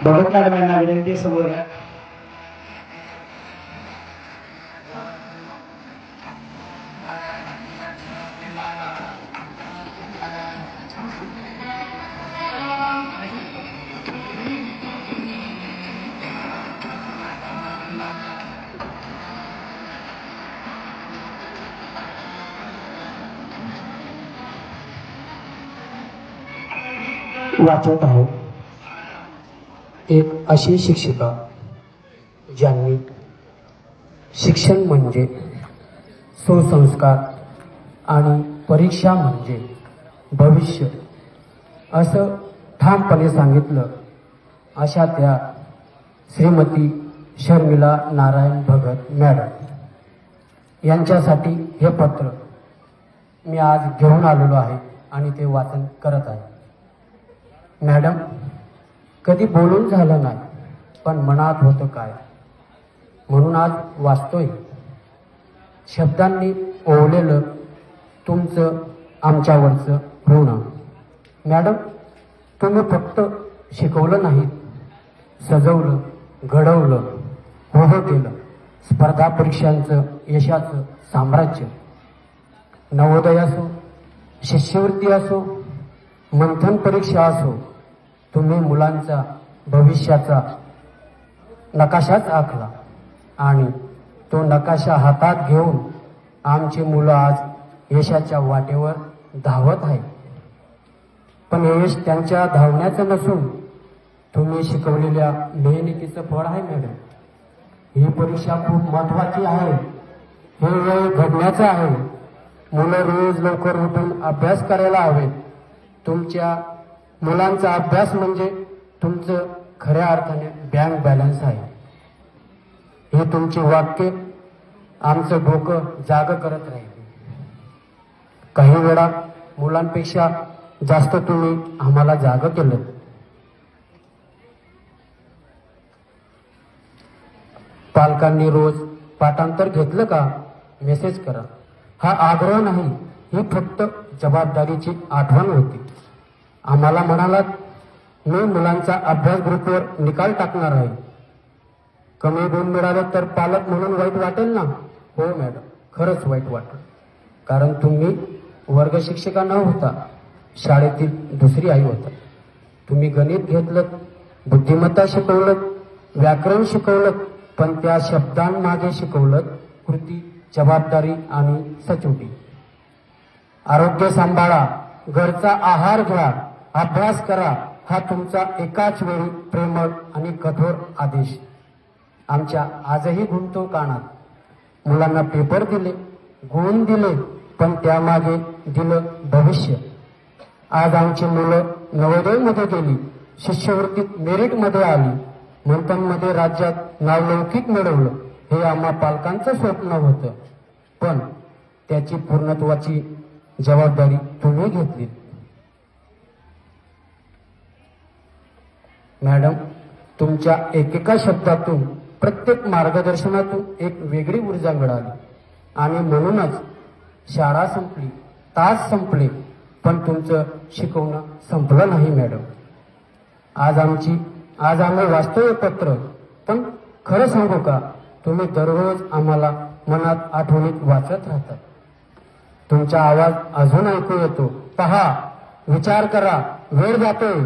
Bhagat madam यांना विनंती समोर घ्या. वाचत आहे एक अशी शिक्षिका ज्यांनी शिक्षण म्हणजे सुसंस्कार आणि परीक्षा म्हणजे भविष्य असं ठामपणे सांगितलं. अशा त्या श्रीमती शर्मिला नारायण भगत मॅडम यांच्यासाठी हे पत्र मी आज घेऊन आलेलो आहे आणि ते वाचन करत आहे. मॅडम, कधी बोलून झालं नाही, पण मनात होतं काय म्हणून आज वाचतोय. शब्दांनी ओवलेलं तुमचं आमच्यावरचं ऋण. मॅडम, तुम्ही फक्त शिकवलं नाही, सजवलं, घडवलं, उभं केलं स्पर्धा परीक्षांचं यशाचं साम्राज्य. नवोदय असो, शिष्यवृत्ती असो, मंथन परीक्षा असो, तुम्ही मुलांचा भविष्याचा नकाशाच आखला आणि तो नकाशा हातात घेऊन आमची मुलं आज यशाच्या वाटेवर धावत आहे. पण यश त्यांच्या धावण्याचं नसून तुम्ही शिकवलेल्या मेहनतीचं फळ आहे. मॅडम, ही परीक्षा खूप महत्वाची आहे. हे वेळ घडण्याचं आहे. मुलं रोज लवकर उठून अभ्यास करायला हवेत. तुमच्या मुलांचा अभ्यास म्हणजे तुमचं खऱ्या अर्थाने बँक बॅलन्स आहे. हे तुमचे वाक्य आमचं डोकं जाग करत राहील. काही वेळा मुलांपेक्षा जास्त तुम्ही आम्हाला जाग केलं. पालकांनी रोज पाठांतर घेतलं का मेसेज करा. हा आग्रह नाही, ही फक्त जबाबदारीची आठवण होती. आम्हाला म्हणालात, मी मुलांचा अभ्यास ग्रुपवर निकाल टाकणार आहे. कमी गुण मिळाले तर पालक म्हणून वाईट वाटेल ना? हो मॅडम, खरंच वाईट वाटेल. कारण तुम्ही वर्ग शिक्षिका न होता शाळेतील दुसरी आई होता. तुम्ही गणित घेतलं, बुद्धिमत्ता शिकवलं, व्याकरण शिकवलं, पण त्या शब्दांमागे शिकवलं कृती, जबाबदारी आणि सचोटी. आरोग्य सांभाळा, घरचा आहार घ्या, अभ्यास करा, हा तुमचा एकाच वेळी प्रेमळ आणि कठोर आदेश आमच्या आजही घुमतो कानात. मुलांना पेपर दिले, गुण दिले, पण त्यामागे दिलं भविष्य. आज आमची मुलं नवोदयमध्ये गेली, शिष्यवृत्तीत मेरिटमध्ये आली, मंथनमध्ये राज्यात नावलौकिक मिळवलं. हे आम्हा पालकांचं स्वप्न होतं, पण त्याची पूर्णत्वाची जबाबदारी तुम्ही घेतली. मॅडम, तुमच्या एकेका शब्दातून, प्रत्येक मार्गदर्शनातून एक वेगळी ऊर्जा मिळाली आणि म्हणूनच शाळा संपली, तास संपले, पण तुमचं शिकवणं संपलं नाही. मॅडम, आज आम्ही वाचतोय पत्र, पण खरं सांगू का, तुम्ही दररोज आम्हाला मनात आठवणीत वाचत राहतात. तुमचा आवाज अजून ऐकू येतो. पहा, विचार करा, वेळ जातोय.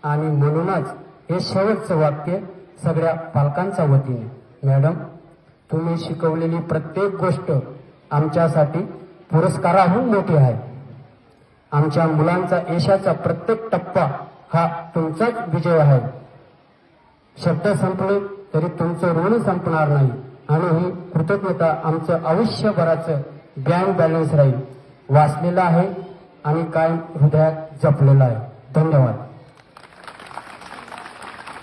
आणि म्हणूनच हे शेवटचं वाक्य सगळ्या पालकांच्या वतीने. मॅडम, तुम्ही शिकवलेली प्रत्येक गोष्ट आमच्यासाठी पुरस्काराहून मोठी आहे. आमच्या मुलांचा यशाचा प्रत्येक टप्पा हा तुमचाच विजय आहे. शब्द संपले तरी तुमचं ऋण संपणार नाही आणि ही कृतज्ञता आमचं आयुष्यभराचं बँक बॅलन्स राहील. वाचलेलं आहे आणि कायम हृदयात जपलेलं आहे. धन्यवाद.